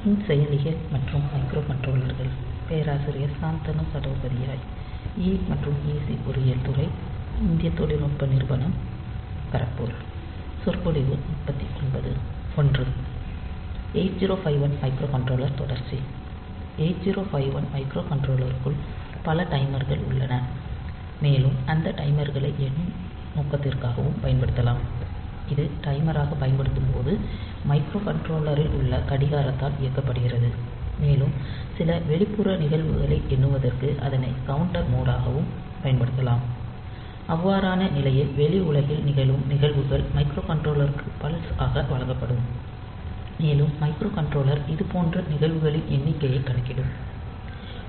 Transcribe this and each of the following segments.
நுண்செயலிகள் மற்றும் மைக்ரோகண்ட்ரோலர்கள் தொடர்ச்சி 8051 மைக்ரோகண்ட்ரோலருக்குள் பல டைமர்கள் உள்ளன மேலும் அந்த டைமர்களை எண்ணும் நோக்கத்திற்காகவும் பயன்படுத்தலாம் இது டைமராக பயன்படுத்தும்போது மைக்ரோகண்ட்ரோலரில் உள்ள கடிகாரத்தால் இயக்கப்படுகிறது மேலும் சில வெளிப்புற நிகழ்வுகளை எண்ணுவதற்கு அதனை கவுண்டர் மோட் ஆகவும் பயன்படுத்தலாம் அவ்வாறான நிலையில் வெளி உலகில் நிகழும் நிகழ்வுகள் மைக்ரோகண்ட்ரோலருக்கு பல்ஸ் ஆக வழங்கப்படும் மேலும் மைக்ரோகண்ட்ரோலர் இதுபோன்ற நிகழ்வுகளின் எண்ணிக்கையை கணக்கிடும்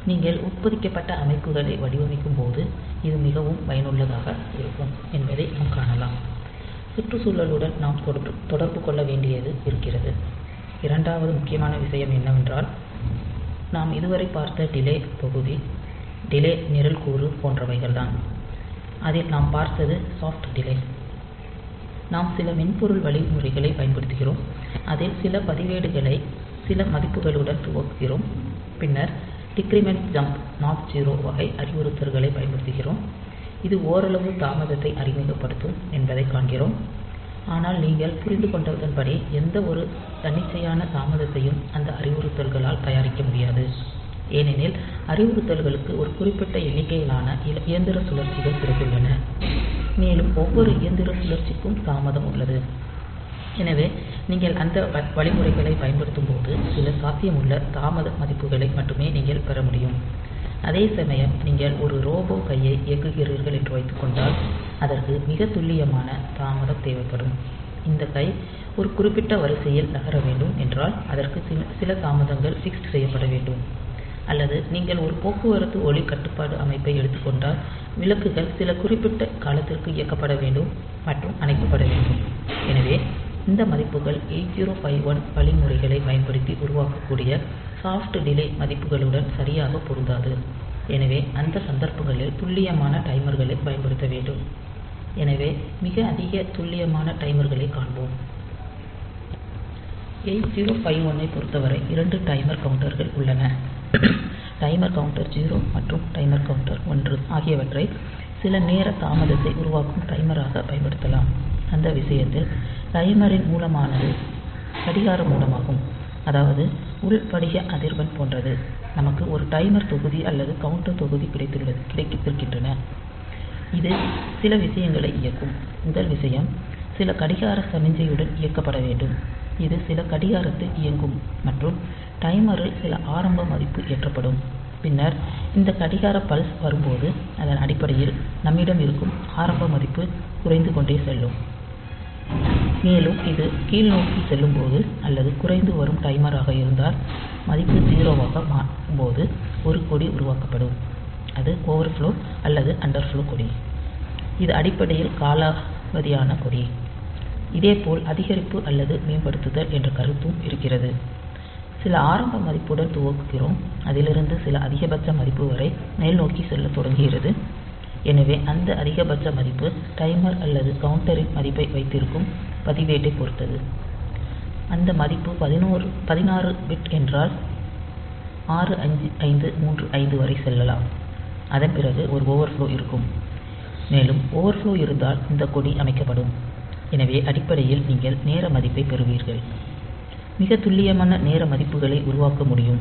நீங்கள் உட்பொதிக்கப்பட்ட அமைப்புகளை வடிவமைக்கும் போது இது மிகவும் பயனுள்ளதாக இருக்கும் என்பதை நாம் காணலாம் சுற்றுச்சூழலுடன் நாம் தொடர்பு கொள்ள வேண்டியது இருக்கிறது இரண்டாவது முக்கியமான விஷயம் என்னவென்றால் நாம் இதுவரை பார்த்த டிலே தொகுதி டிலே நிரல்கூறு போன்றவைகள் தான் அதில் நாம் பார்த்தது சாஃப்ட் டிலே நாம் சில மென்பொருள் வழிமுறைகளைப் பயன்படுத்துகிறோம் அதில் சில பதிவேடுகளை சில மதிப்புகளுடன் துவக்குகிறோம் பின்னர் டிக்ரிமெண்ட் ஜம்ப் நாட் 0 வகை அறிவுறுத்தல்களைப் பயன்படுத்துகிறோம் இது ஓரளவு தாமதத்தை அறிமுகப்படுத்தும் என்பதைக் காண்கிறோம் ஆனால் நீங்கள் புரிந்துகொண்டதன்படி எந்தவொரு தன்னிச்சையான தாமதத்தையும் அந்த அறிவுறுத்தல்களால் தயாரிக்க முடியாது ஏனெனில் அறிவுறுத்தல்களுக்கு ஒரு குறிப்பிட்ட எண்ணிக்கையிலான இயந்திர சுழற்சிகள் கிடைத்துள்ளன மேலும் ஒவ்வொரு இயந்திர சுழற்சிக்கும் தாமதம் உள்ளது எனவே நீங்கள் அந்த வழிமுறைகளைப் பயன்படுத்தும்போது சில சாத்தியமுள்ள தாமத மதிப்புகளை மட்டுமே நீங்கள் பெற முடியும் அதேசமயம் நீங்கள் ஒரு ரோபோ கையை இயக்குகிறீர்கள் என்று வைத்துக்கொண்டால் அதற்கு மிக துல்லியமான தாமதம் தேவைப்படும் இந்த கை ஒரு குறிப்பிட்ட வரிசையில் நகர வேண்டும் என்றால் அதற்கு சில தாமதங்கள் ஃப்க்ஸ்ட் செய்யப்பட வேண்டும் அல்லது நீங்கள் ஒரு போக்குவரத்து ஒளி கட்டுப்பாடு அமைப்பை எடுத்துக் கொண்டால் விளக்குகள் சில குறிப்பிட்ட காலத்திற்கு இயக்கப்பட வேண்டும் மற்றும் அணைக்கப்பட வேண்டும் எனவே இந்த மதிப்புகள் 8051 வழிமுறைகளைப் பயன்படுத்தி உருவாக்கக்கூடிய சாஃப்ட் டிலே மதிப்புகளுடன் சரியாக பொருந்தாது எனவே அந்த சந்தர்ப்பங்களில் துல்லியமான டைமர்களைப் பயன்படுத்த வேண்டும் எனவே மிக அதிக துல்லியமான டைமர்களைக் காண்போம் 8051 ஐப் பொறுத்தவரை 2 டைமர் கவுண்டர்கள் உள்ளன டைமர் கவுண்டர் 0 மற்றும் டைமர் கவுண்டர் 1 ஆகியவற்றை சில நேர தாமதத்தை உருவாக்கும் டைமராக பயன்படுத்தலாம் அந்த விஷயத்தில் டைமரின் மூலமானது கடிகார மூலமாகும் அதாவது உள் படிக அதிர்வெண் போன்றது நமக்கு ஒரு டைமர் தொகுதி அல்லது கவுண்டர் தொகுதி கிடைத்திருக்கின்றன இது சில விஷயங்களை இயக்கும் முதல் விஷயம் சில கடிகார சமிக்ஞையுடன் இயக்கப்பட வேண்டும் இது சில கடிகாரத்தில் இயங்கும் மற்றும் டைமரில் சில ஆரம்ப மதிப்பு ஏற்றப்படும் பின்னர் இந்த கடிகார பல்ஸ் வரும்போது அதன் அடிப்படையில் நம்மிடம் இருக்கும் ஆரம்ப மதிப்பு குறைந்து கொண்டே செல்லும் மேலும் இது கீழ்நோக்கி செல்லும்போது அல்லது குறைந்து வரும் டைமராக இருந்தால் மதிப்பு 0 ஆக மாறும்போது ஒரு கொடி உருவாக்கப்படும் அது ஓவர்ஃப்லோ அல்லது அண்டர்ஃப்லோ கொடி இது அடிப்படையில் காலாவதியான கொடி இதேபோல் அதிகரிப்பு அல்லது மேம்படுத்துதல் என்ற கருத்தும் இருக்கிறது சில ஆரம்ப மதிப்புடன் துவக்குகிறோம் அதிலிருந்து சில அதிகபட்ச மதிப்பு வரை மேல்நோக்கி செல்லத் தொடங்குகிறது எனவே அந்த அதிகபட்ச மதிப்பு டைமர் அல்லது கவுண்டரின் மதிப்பை வைத்திருக்கும் பதிவேட்டைப் பொறுத்தது அந்த மதிப்பு 16 பிட் என்றால் 65535 வரை செல்லலாம் அதன் பிறகு ஒரு ஓவர்ஃப்லோ இருக்கும் மேலும் ஓவர்ஃப்லோ இருந்தால் இந்த கொடி அமைக்கப்படும் எனவே அடிப்படையில் நீங்கள் நேர மதிப்பைப் பெறுவீர்கள் மிக துல்லியமான நேர மதிப்புகளை உருவாக்க முடியும்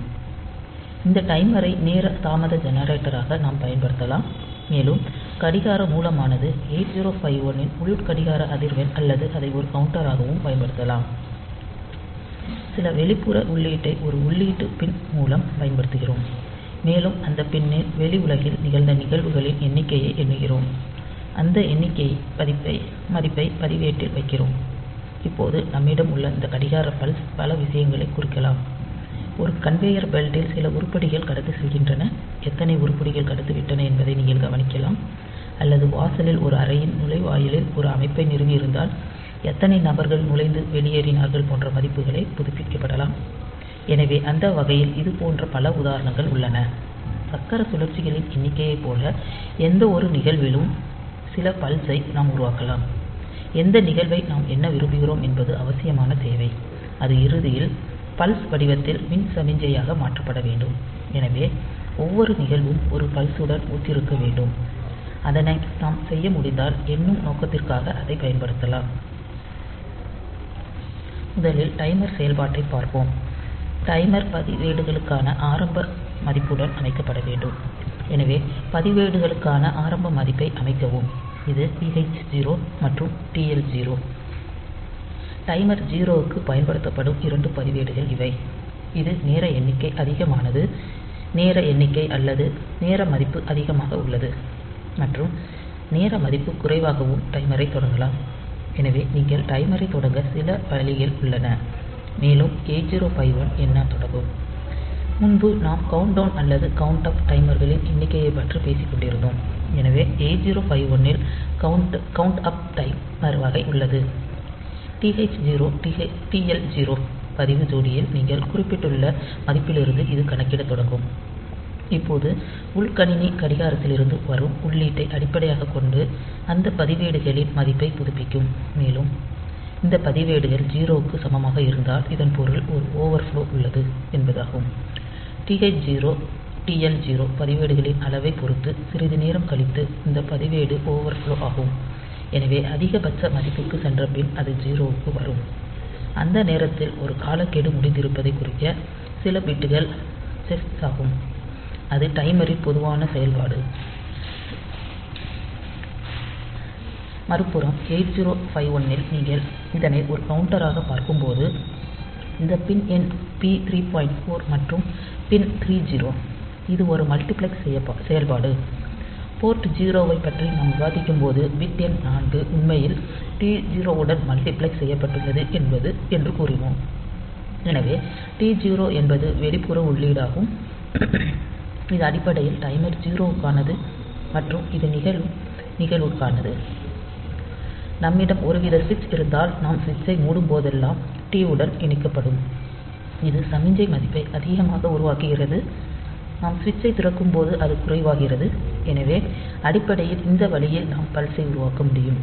இந்த டைமரை நேர தாமத ஜெனரேட்டராக நாம் பயன்படுத்தலாம் மேலும் கடிகார மூலமானது 8051 இன் உள் கடிகார அதிர்வெண் அல்லது அதை ஒரு கவுண்டராகவும் பயன்படுத்தலாம் சில வெளிப்புற உள்ளீட்டை ஒரு உள்ளீட்டு பின் மூலம் பயன்படுத்துகிறோம் மேலும் அந்த பின் னில் வெளி உலகில் நிகழ்ந்த நிகழ்வுகளின் எண்ணிக்கையை எண்ணுகிறோம் அந்த எண்ணிக்கை மதிப்பை பதிவேட்டில் வைக்கிறோம் இப்போது நம்மிடம் உள்ள இந்த கடிகார பல்ஸ் பல விஷயங்களைக் குறிக்கலாம் ஒரு கன்வேயர் பெல்ட் ல் சில உருப்படிகள் கடந்து செல்கின்றன எத்தனை உருப்படிகள் கடந்துவிட்டன என்பதை நீங்கள் கவனிக்கலாம் அல்லது வாசலில் ஒரு அறையின் நுழைவாயிலில் ஒரு அமைப்பை நிறுவியிருந்தால் எத்தனை நபர்கள் நுழைந்து வெளியேறினார்கள் போன்ற மதிப்புகளை புதுப்பிக்கப்படலாம் எனவே அந்த வகையில் இது போன்ற பல உதாரணங்கள் உள்ளன சக்கர சுழற்சிகளின் எண்ணிக்கையைப் போல எந்தவொரு நிகழ்விலும் சில பல்ஸ் ஐ நாம் உருவாக்கலாம் எந்த நிகழ்வை நாம் எண்ண விரும்புகிறோம் என்பது அவசியமான தேவை அது இறுதியில் பல்ஸ் வடிவத்தில் மின் சமிக்ஞையாக மாற்றப்பட வேண்டும். எனவே ஒவ்வொரு நிகழ்வும் ஒரு பல்ஸ் உடன் ஒத்திருக்க வேண்டும். அதனை நாம் செய்ய முடிந்தால் எண்ணும் நோக்கத்திற்காக அதைப் பயன்படுத்தலாம். முதலில் டைமர் செயல்பாட்டைப் பார்ப்போம். டைமர் பதிவேடுகளுக்கான ஆரம்ப மதிப்புடன் அமைக்கப்பட வேண்டும். எனவே பதிவேடுகளுக்கான ஆரம்ப மதிப்பை அமைக்கவும். இது TH0 மற்றும் TL0. டைமர் 0 க்கு பயன்படுத்தப்படும் 2 பதிவேடுகள் இவை. இது நேர எண்ணிக்கை அதிகமானது, நேர எண்ணிக்கை அல்லது நேர மதிப்பு அதிகமாக உள்ளது மற்றும் நேர மதிப்பு குறைவாகவும் டைமரைத் தொடங்கலாம். எனவே நீங்கள் டைமரைத் தொடங்க சில வழிகள் உள்ளன, மேலும் 8051 எண்ண தொடங்கும். முன்பு நாம் கவுண்டவுன் அல்லது கவுண்ட் அப் டைமர்களின் எண்ணிக்கையைப் பற்றி பேசிக் கொண்டிருந்தோம். எனவே 8051 இல் கவுண்ட் அப் டைமர் வகை உள்ளது. TH0 TL0 பதிவு ஜோடியில் நீங்கள் குறிப்பிட்டுள்ள மதிப்பிலிருந்து இது கணக்கிடத் தொடங்கும். இப்போது உள்கணினி கடிகாரத்திலிருந்து வரும் உள்ளீட்டை அடிப்படையாகக் கொண்டு அந்த பதிவேடுகளின் மதிப்பை புதுப்பிக்கும். மேலும் இந்த பதிவேடுகள் 0 க்கு சமமாக இருந்தால் இதன் பொருள் ஒரு ஓவர்ஃப்லோ உள்ளது என்பதாகும். TH0 TL0 பதிவேடுகளின் அளவைப் பொறுத்து சிறிது நேரம் கழித்து இந்த பதிவேடு ஓவர்ஃப்லோ ஆகும். எனவே அதிகபட்ச மதிப்புக்கு சென்றபின் அது 0 க்கு வரும். அந்த நேரத்தில் ஒரு காலக்கெடு முடிந்திருப்பதைக் குறிக்க சில பிட்கள் செட்ஸ் ஆகும். அது டைமரின் பொதுவான செயல்பாடு. மறுபுறம் 8051 இல் நீங்கள் இதனை ஒரு கவுண்டராக பார்க்கும்போது இந்த பின் எண் P3.4 மற்றும் பின் 30 இது ஒரு மல்டிபிளெக்ஸ் செயல்பாடு. போர்ட் 0 ஐப் பற்றி நாம் விவாதிக்கும்போது பிட் எண் 4 உண்மையில் T0 உடன் மல்டிபிளெக்ஸ் செய்யப்பட்டுள்ளது என்று கூறினோம். எனவே T0 என்பது வெளிப்புற உள்ளீடாகும். இது அடிப்படையில் டைமர் 0 க்கானது மற்றும் இது நிகழ்வுக்கானது. நம்மிடம் ஒருவித சுவிட்ச் இருந்தால் நாம் சுவிட்சை மூடும் போதெல்லாம் T உடன் இணைக்கப்படும். இது சமிக்ஞை மதிப்பை அதிகமாக உருவாக்குகிறது. நாம் சுவிட்சை திறக்கும்போது அது குறைவாகிறது. எனவே அடிப்படையில் இந்த வழியில் நாம் பல்ஸை உருவாக்க முடியும்.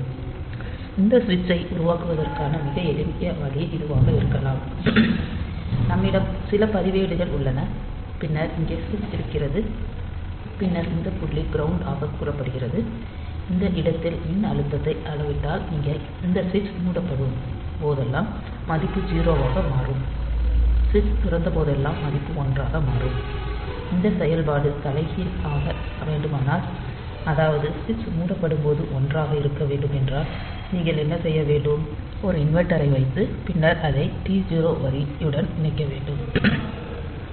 இந்த சுவிட்சை உருவாக்குவதற்கான மிக எளிய வழி இதுவாக இருக்கலாம். நம்மிடம் சில பதிவேடுகள் உள்ளன, பின்னர் இங்கே சுவிட்ச் இருக்கிறது, பின்னர் இந்த புள்ளி கிரவுண்ட் ஆக கூறப்படுகிறது. இந்த இடத்தில் மின்னழுத்தத்தை அளவிட்டால் நீங்கள் இந்த சுவிட்ச் மூடப்படும் போதெல்லாம் மதிப்பு 0 ஆக மாறும். சுவிட்ச் திறந்த போதெல்லாம் மதிப்பு 1 ஆக மாறும். இந்த செயல்பாடு தலைகீழ் ஆக வேண்டுமானால், அதாவது சுவிட்ச் மூடப்படும் போது 1 ஆக இருக்க வேண்டும் என்றால் நீங்கள் என்ன செய்ய வேண்டும்? ஒரு இன்வெர்ட்டரை வைத்து பின்னர் அதை T0 வரியுடன் இணைக்க வேண்டும்.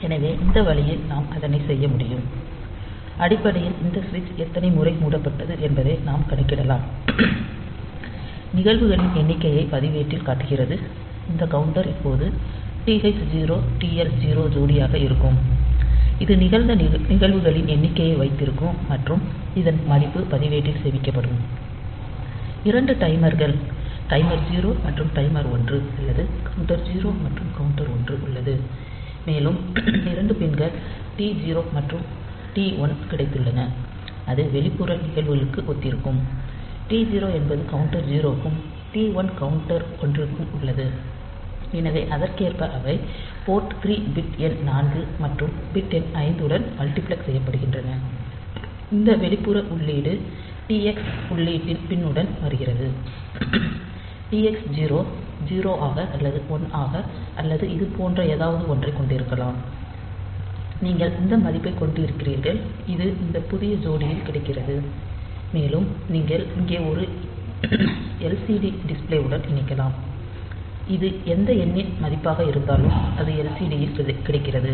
எனவே இந்த வழியில் நாம் அதனை செய்ய முடியும். அடிப்படையில் இந்த சுவிட்ச் எத்தனை முறை மூடப்பட்டது என்பதை நாம் கணக்கிடலாம். நிகழ்வுகளின் எண்ணிக்கையை பதிவேட்டில் காட்டுகிறது. இந்த கவுண்டர் இப்போது TH0 TL0 ஜோடியாக இருக்கும். இது நிகழ்ந்த நிகழ்வுகளின் எண்ணிக்கையை வைத்திருக்கும் மற்றும் இதன் மதிப்பு பதிவேட்டில் சேமிக்கப்படும். 2 டைமர்கள் டைமர் 0 மற்றும் டைமர் 1 அல்லது கவுண்டர் 0 மற்றும் கவுண்டர் 1 உள்ளது. மேலும் 2 பின்கள் T0 மற்றும் T1 கிடைத்துள்ளன. அது வெளிப்புற நிகழ்வுகளுக்கு ஒத்திருக்கும். T0 என்பது கவுண்டர் 0 க்கும் T1 கவுண்டர் 1 க்கும் உள்ளது. எனவே அதற்கேற்ப அவை போர்ட் 3 பிட் எண் 4 மற்றும் பிட் எண் 5 உடன் மல்டிபிளெக்ஸ் செய்யப்படுகின்றன. இந்த வெளிப்புற உள்ளீடு TX உள்ளீட்டின் பின் உடன் வருகிறது. TX 0 ஆக அல்லது 1 ஆக அல்லது இது போன்ற ஏதாவது ஒன்றைக் கொண்டிருக்கலாம். நீங்கள் இந்த மதிப்பைக் கொண்டிருக்கிறீர்கள். இது இந்த புதிய ஜோடியில் கிடைக்கிறது. மேலும் நீங்கள் இங்கே ஒரு LCD டிஸ்ப்ளே உடன் இணைக்கலாம். இது எந்த எண்ணின் மதிப்பாக இருந்தாலும் அது LCD யில் கிடைக்கிறது.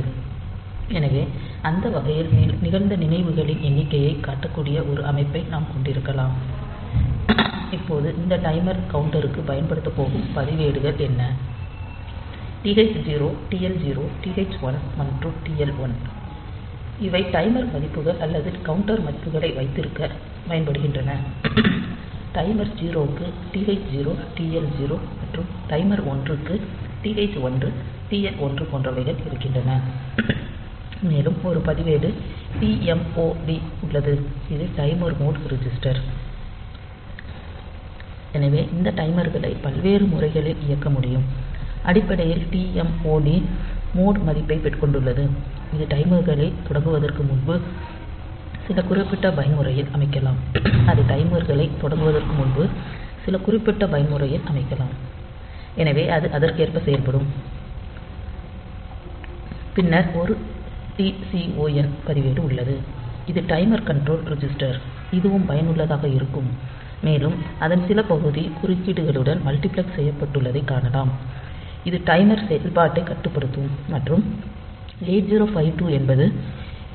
எனவே அந்த வகையில் நிகழ்ந்த நினைவுகளின் எண்ணிக்கையை காட்டக்கூடிய ஒரு அமைப்பை நாம் கொண்டிருக்கலாம். இப்போது இந்த டைமர் கவுண்டருக்கு பயன்படுத்தப் போகும் பதிவேடுகள் என்ன? TH0 TL0 TH1 மற்றும் TL1 இவை டைமர் மதிப்புகள் அல்லது கவுண்டர் மதிப்புகளை வைத்திருக்க பயன்படுகின்றன. டைமர் 0 க்கு TH0 TL0 மற்றும் டைமர் 1 க்கு TH1 TL1 போன்றவைகள் இருக்கின்றன. மேலும் ஒரு பதிவேடு TMOD உள்ளது. இது டைமர் மோட் ரிஜிஸ்டர். எனவே இந்த டைமர்களை பல்வேறு முறைகளில் இயக்க முடியும். அடிப்படையில் TMOD மோட் மதிப்பைக் கொண்டுள்ளது இது டைமர்களைத் தொடங்குவதற்கு முன்பு சில குறிப்பிட்ட பயன்முறையில் அமைக்கலாம் அது டைமர்களைத் தொடங்குவதற்கு முன்பு சில குறிப்பிட்ட பயன்முறையில் அமைக்கலாம் எனவே அது அதற்கேற்ப செயல்படும் பின்னர் ஒரு TCON பதிவேடு உள்ளது இது டைமர் கண்ட்ரோல் ரெஜிஸ்டர் இதுவும் பயனுள்ளதாக இருக்கும் மேலும் அதன் சில பகுதி குறுக்கீடுகளுடன் மல்டிபிளெக்ஸ் செய்யப்பட்டுள்ளதைக் காணலாம் இது டைமர் செயல்பாட்டைக் கட்டுப்படுத்தும் மற்றும் 8052 என்பது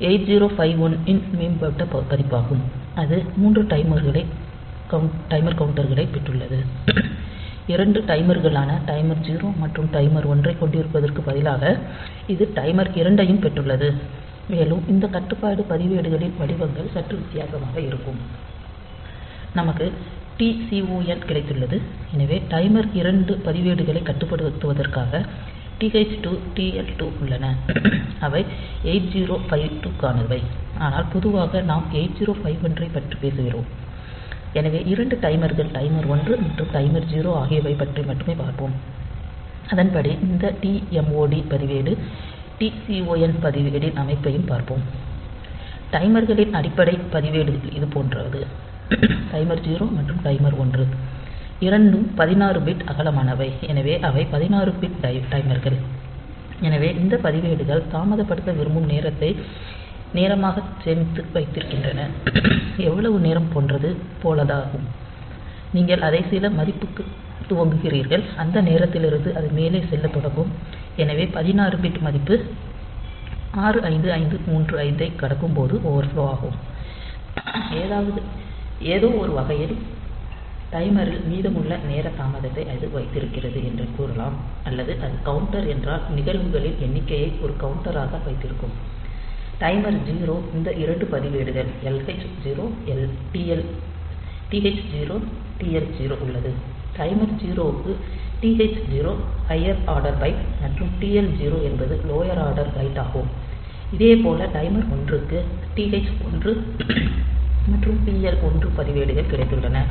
8051 இன் மேம்பட்ட பதிப்பாகும் அது 3 டைமர் கவுண்டர்களைப் பெற்றுள்ளது 2 டைமர்களான டைமர் 0 மற்றும் டைமர் 1 ஐக் கொண்டிருப்பதற்கு பதிலாக இது டைமர் 2 ஐயும் பெற்றுள்ளது மேலும் இந்த கட்டுப்பாட்டு பதிவேடுகளின் வடிவங்கள் சற்று வித்தியாசமாக இருக்கும் நமக்கு TCON கிடைத்துள்ளது எனவே டைமர் 2 பதிவேடுகளை கட்டுப்படுத்துவதற்காக TH2 TL2 உள்ளன அவை 8052 க்கானவை ஆனால் பொதுவாக நாம் 8051 ஐப் பற்றி பேசுகிறோம் எனவே 2 டைமர்கள் டைமர் 1 மற்றும் டைமர் 0 ஆகியவை பற்றி மட்டுமே பார்ப்போம் அதன்படி இந்த TMOD பதிவேடு TCON பதிவேட்டின் அமைப்பையும் பார்ப்போம் டைமர்களின் அடிப்படை பதிவேடுகள் இது போன்றது டைமர் 0 மற்றும் டைமர் 1 இரண்டும் 16 பிட் அகலமானவை எனவே அவை 16 பிட் டைமர்கள் எனவே இந்த பதிவேடுகள் தாமதப்படுத்த விரும்பும் நேரத்தை நேரமாக சேமித்து வைத்திருக்கின்றன எவ்வளவு நேரம் போலதாகும் நீங்கள் அதை சில மதிப்புக்கு துவக்குகிறீர்கள் அந்த நேரத்திலிருந்து அது மேலே செல்லத் தொடங்கும் எனவே 16 பிட் மதிப்பு 65535 ஐக் கடக்கும்போது ஓவர்ஃப்லோ ஆகும் ஏதோ ஒரு வகையில் டைமரில் மீதமுள்ள நேர தாமதத்தை அது வைத்திருக்கிறது என்று கூறலாம் அல்லது அது கவுண்டர் என்றால் நிகழ்வுகளின் எண்ணிக்கையை ஒரு கவுண்டராக வைத்திருக்கும் டைமர் 0 இந்த 2 பதிவேடுகள் LH0 TH0 TL0 உள்ளது டைமர் 0 க்கு TH0 ஹையர் ஆர்டர் பைட் மற்றும் TL0 என்பது லோயர் ஆர்டர் பைட் ஆகும் இதேபோல் டைமர் 1 க்கு TH1 மற்றும் TL1 பதிவேடுகள் கிடைத்துள்ளன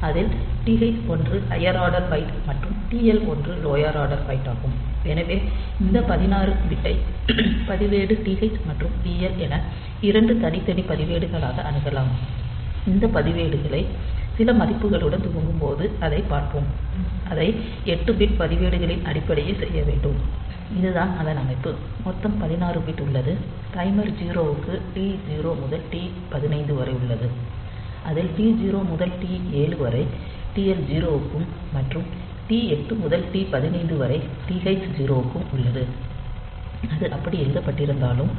அதில் TH1 ஹையர் ஆர்டர் பைட் மற்றும் TL1 லோயர் ஆர்டர் பைட் ஆகும் எனவே இந்த 16 பிட்டை பதிவேடு TH மற்றும் TL என 2 தனித்தனி பதிவேடுகளாக அணுகலாம் இந்த பதிவேடுகளை சில மதிப்புகளுடன் துவங்கும்போது அதைப் பார்ப்போம் அதை 8 பிட் பதிவேடுகளின் அடிப்படையில் செய்ய வேண்டும் இதுதான் அதன் அமைப்பு மொத்தம் 16 பிட் உள்ளது டைமர் 0 க்கு T0 முதல் T15 வரை உள்ளது அதில் T0 முதல் T7 வரை TL0 க்கும் மற்றும் T8 முதல் T15 வரை TH0 க்கும் உள்ளது அது அப்படி எழுதப்பட்டிருந்தாலும்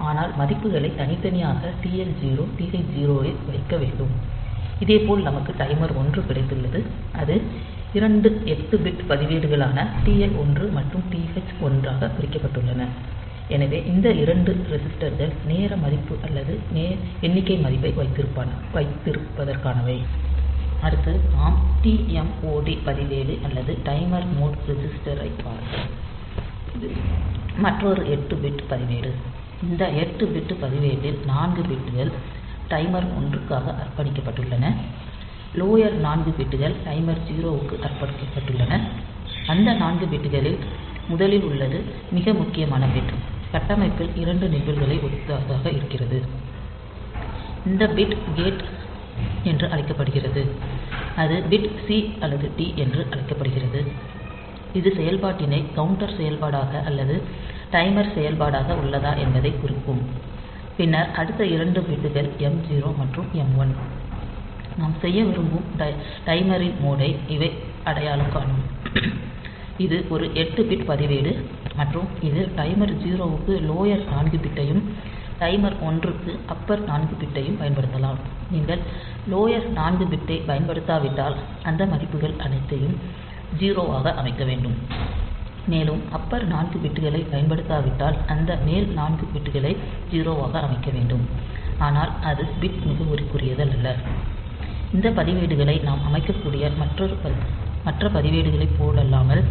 ஆனால் மதிப்புகளை தனித்தனியாக TL0 TH0 இல் வைக்க வேண்டும் இதேபோல் நமக்கு டைமர் 1 கிடைத்துள்ளது அது 2 8 பிட் பதிவேடுகளான TL1 மற்றும் TH1 ஆக பிரிக்கப்பட்டுள்ளன எனவே இந்த 2 ரெஜிஸ்டர்கள் நேர மதிப்பு அல்லது எண்ணிக்கை மதிப்பை வைத்திருப்பதற்கானவை அடுத்து நாம் TMOD பதிவேடு அல்லது டைமர் மோட் ரெஜிஸ்டர் ஐப் பார்ப்போம் இது மற்றொரு 8 பிட் பதிவேடு இந்த 8 பிட் பதிவேட்டில் 4 பிட்கள் டைமர் 1 க்காக அர்ப்பணிக்கப்பட்டுள்ளன லோயர் 4 பிட்கள் டைமர் 0 க்கு அர்ப்பணிக்கப்பட்டுள்ளன அந்த 4 பிட்களில் முதலில் உள்ளது மிக முக்கியமான பிட் கட்டமைப்பில் 2 நிபில்களை ஒத்ததாக இருக்கிறது இந்த பிட் கேட் என்று அழைக்கப்படுகிறது அது பிட் C அல்லது D என்று அழைக்கப்படுகிறது இது செயல்பாட்டினை கவுண்டர் செயல்பாடாக அல்லது டைமர் செயல்பாடாக உள்ளதா என்பதைக் குறிக்கும் பின்னர் அடுத்த 2 பிட்கள் M0 மற்றும் M1 நாம் செய்ய விரும்பும் டைமரின் மோடை இவை அடையாளம் காணும் இது ஒரு 8 பிட் பதிவேடு மற்றும் இது டைமர் 0 க்கு லோயர் 4 பிட்டையும் டைமர் 1 க்கு அப்பர் 4 பிட்டையும் பயன்படுத்தலாம் நீங்கள் லோயர் 4 பிட்டை பயன்படுத்தாவிட்டால் அந்த மதிப்புகள் அனைத்தையும் 0 ஆக அமைக்க வேண்டும் மேலும் அப்பர் 4 பிட்களை பயன்படுத்தாவிட்டால் அந்த மேல் 4 பிட்களை 0 ஆக அமைக்க வேண்டும் ஆனால் அது பிட் முகவரிக்குரியதல்ல இந்த பதிவேடுகளை நாம் அமைக்கக்கூடிய மற்ற பதிவேடுகளைப் போலல்லாமல்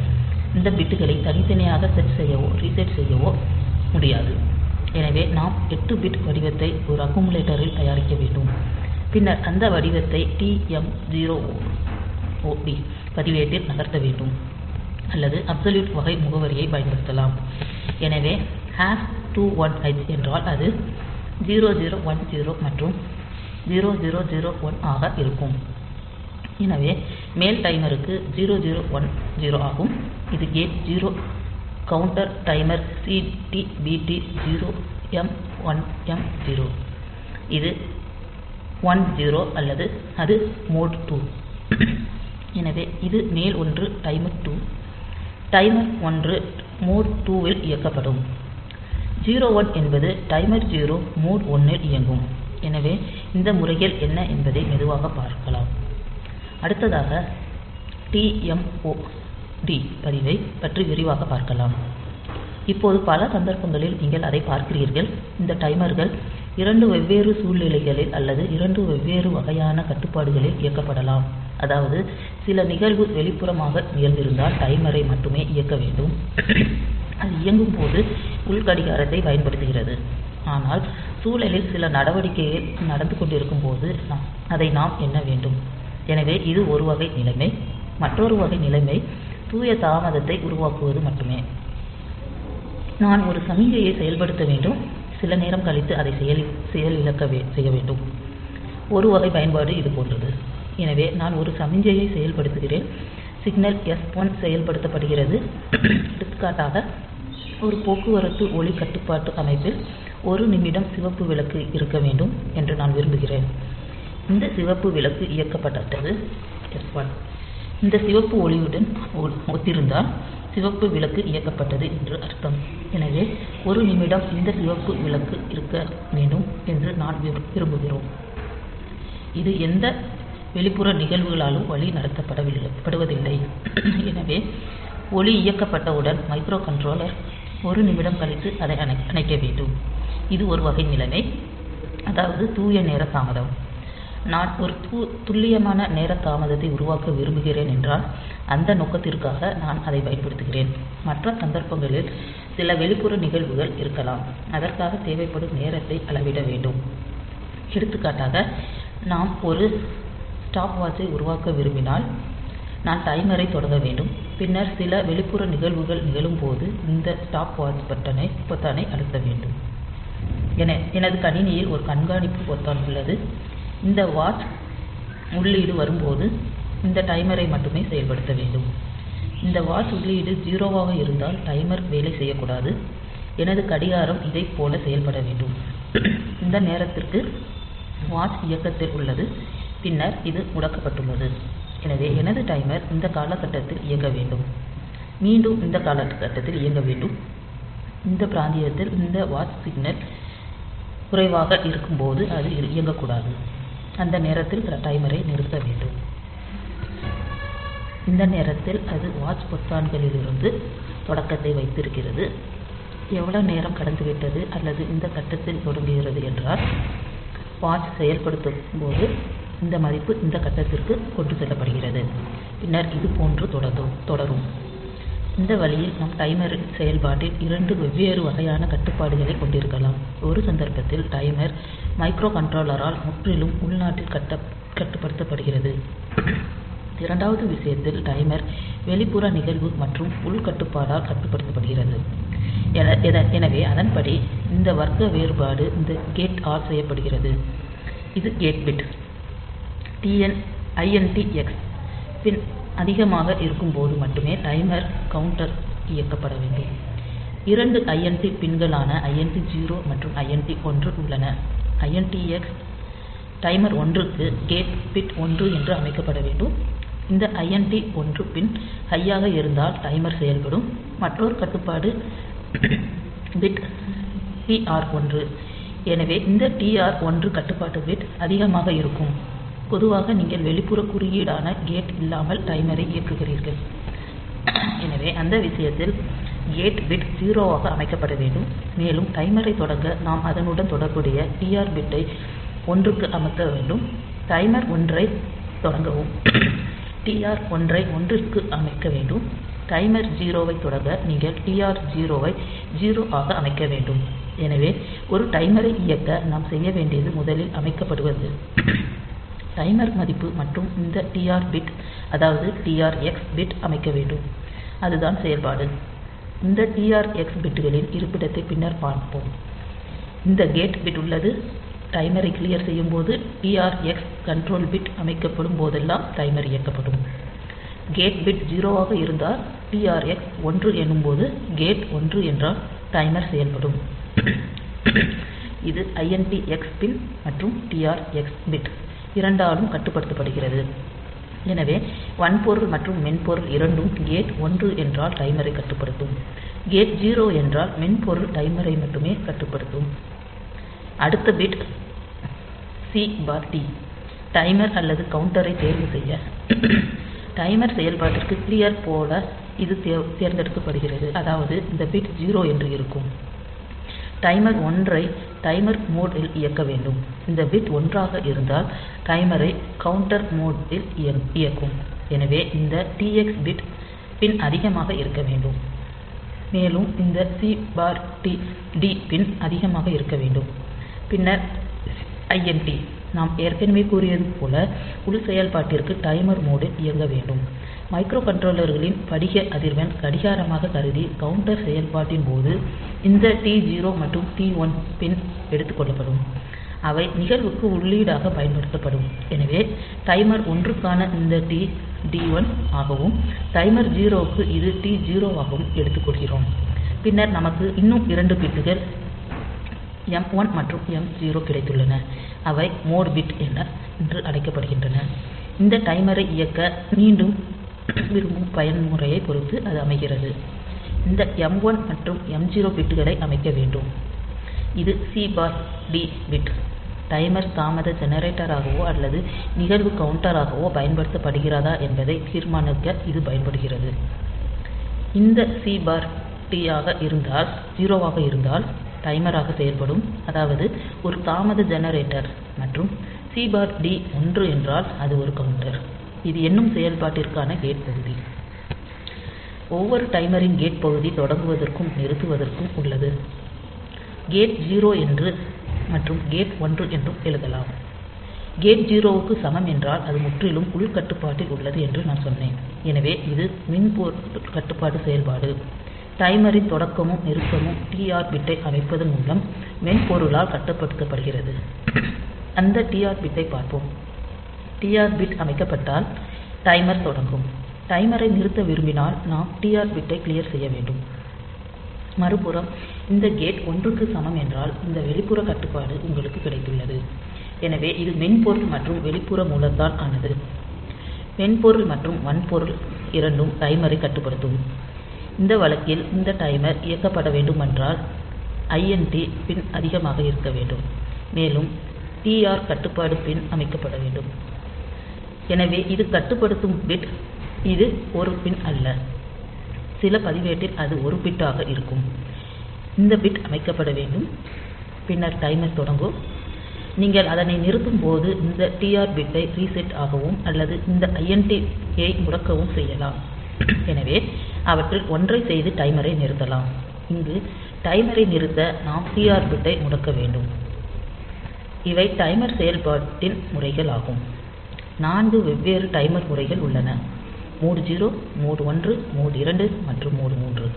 இந்த பிட்களை தனித்தனியாக செட் செய்யவோ ரீசெட் செய்யவோ முடியாது எனவே நாம் 8 பிட் வடிவத்தை ஒரு அக்குமுலேட்டரில் தயாரிக்க வேண்டும் பின்னர் அந்த வடிவத்தை TMOD பதிவேட்டில் நகர்த்த வேண்டும் அல்லது அப்சொலியூட் வகை முகவரியைப் பயன்படுத்தலாம். எனவே 21h என்றால் அது 0010 மற்றும் 0001 ஆக இருக்கும். எனவே மேல் டைமருக்கு 0010 ஆகும். இது gate 0 counter timer CT BT 0M1M0 இது 10 அல்லது அது மோட் 2. எனவே இது மேல் ஒன்று டைமர் 2 டைமர் 1 மோட் 2 இல் இயக்கப்படும். 01 என்பது டைமர் 0 மோட் 1 இல் இயங்கும். எனவே இந்த முறைகள் என்ன என்பதை மெதுவாக பார்க்கலாம். அடுத்ததாக TMOD பதிவைப் பற்றி விரிவாக பார்க்கலாம். இப்போது பல சந்தர்ப்பங்களில் நீங்கள் அதைப் பார்க்கிறீர்கள். இந்த டைமர்கள் இரண்டு வெவ்வேறு சூழ்நிலைகளில் அல்லது இரண்டு வெவ்வேறு வகையான கட்டுப்பாடுகளில் இயக்கப்படலாம். அதாவது சில நிகழ்வு வெளிப்புறமாக நிகழ்ந்திருந்தால் டைமரை மட்டுமே இயக்க வேண்டும். அது இயங்கும் போது உள் கடிகாரத்தைப் பயன்படுத்துகிறது. ஆனால் சூழலில் சில நடவடிக்கைகள் நடந்து கொண்டிருக்கும் போது அதை நாம் எண்ண வேண்டும். எனவே இது ஒரு வகை நிலைமை. மற்றொரு வகை நிலைமை தூய தாமதத்தை உருவாக்குவது மட்டுமே. நான் ஒரு சமிக்ஞையை செயல்படுத்த வேண்டும். சில நேரம் கழித்து அதை செயலிழக்க செய்ய வேண்டும். ஒரு வகை பயன்பாடு இது போன்றது. எனவே நான் ஒரு சமிக்ஞையை செயல்படுத்துகிறேன். சிக்னல் S1 செயல்படுத்தப்படுகிறது. எடுத்துக்காட்டாக ஒரு போக்குவரத்து ஒளி கட்டுப்பாட்டு அமைப்பில் 1 நிமிடம் சிவப்பு விளக்கு இருக்க வேண்டும் என்று நான் விரும்புகிறேன். இந்த சிவப்பு விளக்கு இயக்கப்பட்டது S1. இந்த சிவப்பு ஒளியுடன் ஒத்திருந்தால் சிவப்பு விளக்கு இயக்கப்பட்டது என்று அர்த்தம். எனவே 1 நிமிடம் இந்த சிவப்பு விளக்கு இருக்க வேண்டும் என்று நான் விரும்புகிறோம். இது எந்த வெளிப்புற நிகழ்வுகளாலும் வழி நடத்தப்படுவதில்லை. எனவே ஒளி இயக்கப்பட்டவுடன் மைக்ரோகண்ட்ரோலர் 1 நிமிடம் கழித்து அதை அணைக்க வேண்டும். இது ஒரு வகை நிலைமை, அதாவது தூய நேர தாமதம். நான் ஒரு துல்லியமான நேர தாமதத்தை உருவாக்க விரும்புகிறேன் என்றால் அந்த நோக்கத்திற்காக நான் அதைப் பயன்படுத்துகிறேன். மற்ற சந்தர்ப்பங்களில் சில வெளிப்புற நிகழ்வுகள் இருக்கலாம். அதற்காக தேவைப்படும் நேரத்தை அளவிட வேண்டும். எடுத்துக்காட்டாக நாம் ஒரு ஸ்டாப் வாட்சை உருவாக்க விரும்பினால் நான் டைமரை தொடங்க வேண்டும். பின்னர் சில வெளிப்புற நிகழ்வுகள் நிகழும்போது இந்த ஸ்டாப் வாட்ச் பொத்தானை அழுத்த வேண்டும். எனது கணினியில் ஒரு கண்காணிப்பு பொத்தான் உள்ளது. இந்த வாட்ச் உள்ளீடு வரும்போது இந்த டைமரை மட்டுமே செயல்படுத்த வேண்டும். இந்த வாட்ச் உள்ளீடு 0 ஆக இருந்தால் டைமர் வேலை செய்யக்கூடாது. எனது கடிகாரம் இதைப் போல செயல்பட வேண்டும். இந்த நேரத்திற்கு வாட்ச் இயக்கத்தில் உள்ளது, பின்னர் இது முடக்கப்பட்டுள்ளது. எனவே எனது டைமர் இந்த காலகட்டத்தில் இயங்க வேண்டும், மீண்டும் இந்த காலகட்டத்தில் இயங்க வேண்டும். இந்த பிராந்தியத்தில் இந்த வாட்ச் சிக்னல் குறைவாக இருக்கும்போது அது இயங்கக்கூடாது. அந்த நேரத்தில் டைமரை நிறுத்த வேண்டும். இந்த நேரத்தில் அது வாட்ச் பொத்தான்களிலிருந்து தொடக்கத்தை வைத்திருக்கிறது. எவ்வளவு நேரம் கடந்துவிட்டது அல்லது இந்த கட்டத்தில் தொடங்குகிறது என்றால் வாட்ச் செயல்படுத்தும் போது இந்த மதிப்பு இந்த கட்டத்திற்கு கொண்டு செல்லப்படுகிறது. பின்னர் இது போன்று தொடரும். இந்த வழியில் நாம் டைமர் செயல்பாட்டில் 2 வெவ்வேறு வகையான கட்டுப்பாடுகளைக் கொண்டிருக்கலாம். ஒரு சந்தர்ப்பத்தில் டைமர் மைக்ரோகண்ட்ரோலரால் முற்றிலும் உள்நாட்டில் கட்டுப்படுத்தப்படுகிறது. இரண்டாவது விஷயத்தில் டைமர் வெளிப்புற நிகழ்வு மற்றும் உள் கட்டுப்பாடால் கட்டுப்படுத்தப்படுகிறது. எனவே அதன்படி இந்த வர்க்க வேறுபாடு இந்த கேட் ஆல் செய்யப்படுகிறது. இது கேட் பிட். INT x பின் அதிகமாக இருக்கும்போது மட்டுமே டைமர் கவுண்டர் இயக்கப்பட வேண்டும். 2 INT பின்களான INT 0 மற்றும் INT 1 உள்ளன. INT x டைமர் 1 க்கு கேட் பிட் 1 என்று அமைக்கப்பட வேண்டும். இந்த INT 1 பின் ஹை ஆக இருந்தால் டைமர் செயல்படும். மற்றொரு கட்டுப்பாடு பிட் TR1. எனவே இந்த TR1 கட்டுப்பாட்டு பிட் அதிகமாக இருக்கும். பொதுவாக நீங்கள் வெளிப்புற குறுக்கீடான கேட் இல்லாமல் டைமரை இயக்குகிறீர்கள். எனவே அந்த விஷயத்தில் கேட் பிட் 0 ஆக அமைக்கப்பட வேண்டும். மேலும் டைமரை தொடங்க நாம் அதனுடன் தொடர்புடைய TR பிட்டை 1 க்கு அமைக்க வேண்டும். டைமர் 1 ஐ தொடங்கவும் TR1 ஐ 1 க்கு அமைக்க வேண்டும். டைமர் 0 ஐ தொடங்க நீங்கள் TR0 ஐ 0 ஆக அமைக்க வேண்டும். எனவே ஒரு டைமரை இயக்க நாம் செய்ய வேண்டியது முதலில் அமைக்கப்படுவது டைமர் மதிப்பு மற்றும் இந்த TR பிட் அதாவது TRx பிட் அமைக்க வேண்டும். அதுதான் செயல்பாடு. இந்த TRX பிட்களின் இருப்பிடத்தை பின்னர் பார்ப்போம். இந்த கேட் பிட் உள்ளது. டைமரை கிளியர் செய்யும் போது TRX கண்ட்ரோல் பிட் அமைக்கப்படும் போதெல்லாம் டைமர் இயக்கப்படும். கேட் பிட் 0 ஆக இருந்தால் TRX 1 எனும்போது கேட் 1 என்றால் டைமர் செயல்படும். இது INT x பின் மற்றும் TRX பிட் இரண்டாலும் கட்டுப்படுத்தப்படுகிறது. எனவே வன்பொருள் மற்றும் மென்பொருள் இரண்டும் கேட் 1 என்றால் டைமரை கட்டுப்படுத்தும். கேட் 0 என்றால் மென்பொருள் டைமரை மட்டுமே கட்டுப்படுத்தும். அடுத்த பிட் C டைமர் அல்லது கவுண்டரை தேர்வு செய்ய டைமர் செயல்பாட்டிற்கு கிளியர் போல இது தேர்ந்தெடுக்கப்படுகிறது. அதாவது இந்த பிட் 0 என்று இருக்கும். டைமர் 1 ஐ டைமர் மோட் ல் இயக்க வேண்டும். இந்த பிட் 1 ஆக இருந்தால் டைமரை கவுண்டர் மோட் ல் இயக்கும். எனவே இந்த TX பிட் பின் அதிகமாக இருக்க வேண்டும். மேலும் இந்த C பின் அதிகமாக இருக்க வேண்டும். பின்னர் INT நாம் ஏற்கனவே கூறியது போல உள் செயல்பாட்டிற்கு டைமர் மோட் ல் இயங்க வேண்டும். மைக்ரோகண்ட்ரோலர்களின் படிக அதிர்வெண் கடிகாரமாக கருதி கவுண்டர் செயல்பாட்டின் போது இந்த T0 மற்றும் T1 பின் எடுத்துக்கொள்ளப்படும். அவை நிகழ்வுக்கு உள்ளீடாக பயன்படுத்தப்படும். எனவே டைமர் 1 க்கான இந்த T D1 ஆகவும் டைமர் 0 க்கு இது T0 ஆகவும் எடுத்துக்கொள்கிறோம். பின்னர் நமக்கு இன்னும் 2 பிட்கள் M1 மற்றும் M0 கிடைத்துள்ளன. அவை மோட் பிட் என்று அழைக்கப்படுகின்றன. இந்த டைமரை இயக்க மீண்டும் விரும்பும் பயன்முறையைப் பொறுத்து அது அமைகிறது. இந்த M1 மற்றும் M0 பிட்களை அமைக்க வேண்டும். இது C பிட் டைமர் தாமத ஜெனரேட்டராகவோ அல்லது நிகழ்வு கவுண்டராகவோ பயன்படுத்தப்படுகிறதா என்பதை தீர்மானிக்க இது பயன்படுகிறது. இந்த C ஆக இருந்தால் 0 ஆக இருந்தால் டைமராக செயல்படும். அதாவது ஒரு தாமத ஜெனரேட்டர். மற்றும் C D 1 என்றால் அது ஒரு கவுண்டர். இது எண்ணும் செயல்பாட்டிற்கான கேட் பகுதி. ஒவ்வொரு டைமரின் கேட் பகுதி தொடங்குவதற்கும் நிறுத்துவதற்கும் உள்ளது. கேட் 0 என்று மற்றும் கேட் 1 என்றும் எழுதலாம். கேட் 0 க்கு சமம் என்றால் அது முற்றிலும் உள் கட்டுப்பாட்டில் உள்ளது என்று நான் சொன்னேன். எனவே இது மென்பொருள் கட்டுப்பாட்டு செயல்பாடு. டைமரின் தொடக்கமும் நிறுத்தமும் TR பிட்டை அமைப்பதன் மூலம் மென்பொருளால் கட்டுப்படுத்தப்படுகிறது. அந்த TR பிட்டை பார்ப்போம். TR பிட் அமைக்கப்பட்டால் டைமர் தொடங்கும். டைமரை நிறுத்த விரும்பினால் நாம் TR பிட்டை கிளியர் செய்ய வேண்டும். மறுபுறம் இந்த கேட் 1 க்கு சமம் என்றால் இந்த வெளிப்புற கட்டுப்பாடு உங்களுக்கு கிடைத்துள்ளது. எனவே இது மென்பொருள் மற்றும் வெளிப்புற மூலத்தால் ஆனது. மென்பொருள் மற்றும் வன்பொருள் இரண்டும் டைமரை கட்டுப்படுத்தும். இந்த வழக்கில் இந்த டைமர் இயக்கப்பட வேண்டுமென்றால் INT பின் அதிகமாக இருக்க வேண்டும். மேலும் TR கட்டுப்பாடு பின் அமைக்கப்பட வேண்டும். எனவே இது கட்டுப்படுத்தும் பிட். இது ஒரு பின் அல்ல. சில பதிவேட்டில் அது ஒரு பிட் ஆக இருக்கும். இந்த பிட் அமைக்கப்பட வேண்டும். பின்னர் டைமர் தொடங்கும். நீங்கள் அதனை நிறுத்தும் போது இந்த TR பிட்டை ரீசெட் ஆகவும் அல்லது இந்த INT ஐ முடக்கவும் செய்யலாம். எனவே அவற்றில் ஒன்றை செய்து டைமரை நிறுத்தலாம். இங்கு டைமரை நிறுத்த நாம் TR பிட்டை முடக்க வேண்டும். இவை டைமர் செயல்பாட்டின் முறைகள் ஆகும். 4 வெவ்வேறு டைமர் முறைகள் உள்ளன. மோட் 0, மோட் 1, மோட் 2 மற்றும் மோட் 3.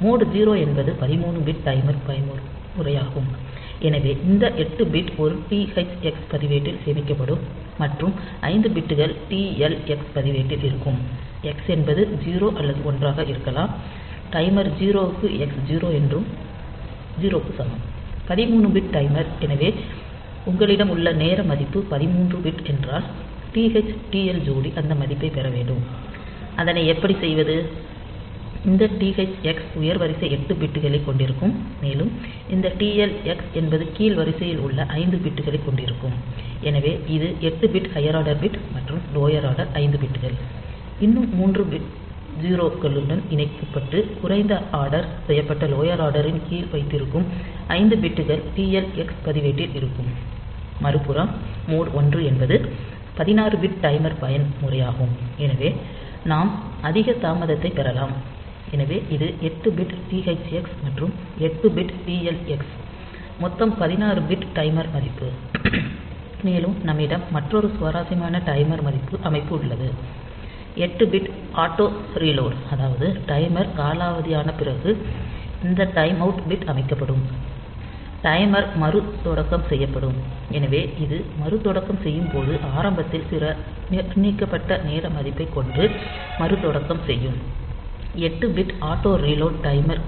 மோட் 0 என்பது 13 பிட் டைமர் பயன்முறையாகும். எனவே இந்த 8 பிட் ஒரு THX பதிவேட்டில் சேமிக்கப்படும் மற்றும் 5 பிட்கள் TLX பதிவேட்டில் இருக்கும். X என்பது 0 அல்லது 1 ஆக இருக்கலாம். டைமர் 0 க்கு X 0 என்றும் 0 க்கு சமம். 13 பிட் டைமர். எனவே உங்களிடம் உள்ள நேர மதிப்பு 13 பிட் என்றால் TH TL ஜோடி அந்த மதிப்பைப் பெற வேண்டும். அதனை எப்படி செய்வது? இந்த THX உயர் வரிசை 8 பிட்களைக் கொண்டிருக்கும். மேலும் இந்த TLX என்பது கீழ் வரிசையில் உள்ள 5 பிட்களைக் கொண்டிருக்கும். எனவே இது 8 பிட் ஹையர் ஆர்டர் பிட் மற்றும் லோயர் ஆர்டர் 5 பிட்கள். இன்னும் 3 பிட் 0 களுடன் இணைக்கப்பட்டு குறைந்த ஆர்டர் செய்யப்பட்ட லோயர் ஆர்டரின் கீழ் வைத்திருக்கும் 5 பிட்கள் TLX பதிவேட்டில் இருக்கும். மறுபுறம் மோட் 1 என்பது 16 பிட் டைமர் பயன்முறையாகும். எனவே நாம் அதிக தாமதத்தை பெறலாம். எனவே இது 8 பிட் THX மற்றும் 8 பிட் TLX. மொத்தம் 16 பிட் டைமர் மதிப்பு. மேலும் நம்மிடம் மற்றொரு சுவாரஸ்யமான டைமர் அமைப்பு உள்ளது. 8 பிட் ஆட்டோ ரீலோட் அதாவது டைமர் காலாவதியான பிறகு இந்த டைம் அவுட் பிட் அமைக்கப்படும் டைமர் மறுதொடக்கம் செய்யப்படும் எனவே இது மறுதொடக்கம் செய்யும் போது ஆரம்பத்தில் சில நிர்ணயிக்கப்பட்ட நேர மதிப்பைக் கொண்டு மறுதொடக்கம் செய்யும் 8 bit auto reload timer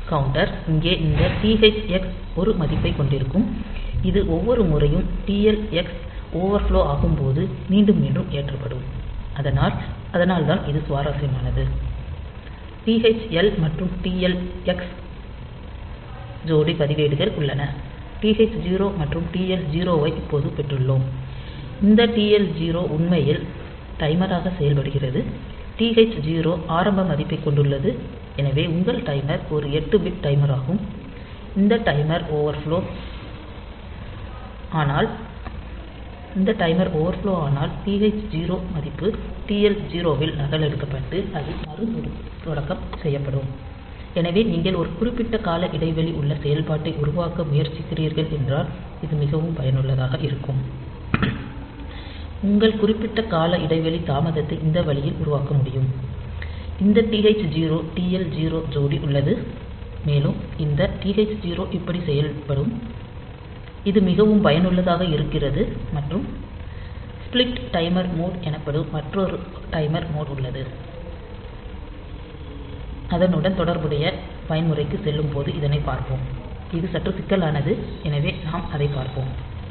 counter இங்கே இந்த THX ஒரு மதிப்பைக் கொண்டிருக்கும் இது ஒவ்வொரு முறையும் TL x ஓவர்ஃப்லோ ஆகும்போது மீண்டும் மீண்டும் ஏற்றப்படும் அதனால்தான் இது சுவாரஸ்யமானது THL மற்றும் TL x ஜோடி பதிவேடுகள் உள்ளன TH0 மற்றும் TL0 ஐ இப்போது பெற்றுள்ளோம் இந்த TL0 உண்மையில் டைமராக செயல்படுகிறது TH0 ஆரம்ப மதிப்பைக் கொண்டுள்ளது எனவே உங்கள் டைமர் ஒரு 8 பிட் டைமராகும் இந்த டைமர் ஓவர்ஃப்லோ ஆனால் TH0 மதிப்பு TL0 ல் நகலெடுக்கப்பட்டு அது மறுதொடக்கம் செய்யப்படும் எனவே நீங்கள் ஒரு குறிப்பிட்ட கால இடைவெளி உள்ள செயல்பாட்டை உருவாக்க முயற்சிக்கிறீர்கள் என்றால் இது மிகவும் பயனுள்ளதாக இருக்கும் உங்கள் குறிப்பிட்ட கால இடைவெளி தாமதத்தை இந்த வழியில் உருவாக்க முடியும் இந்த TH0 TL0 ஜோடி உள்ளது மேலும் இந்த TH0 இப்படி செயல்படும் இது மிகவும் பயனுள்ளதாக இருக்கிறது மற்றும் ஸ்ப்லிட் டைமர் மோட் எனப்படும் மற்றொரு டைமர் மோட் உள்ளது அதனுடன் தொடர்புடைய பயன்முறைக்கு செல்லும்போது இதனைப் பார்ப்போம் இது சற்று சிக்கலானது எனவே நாம் அதைப் பார்ப்போம்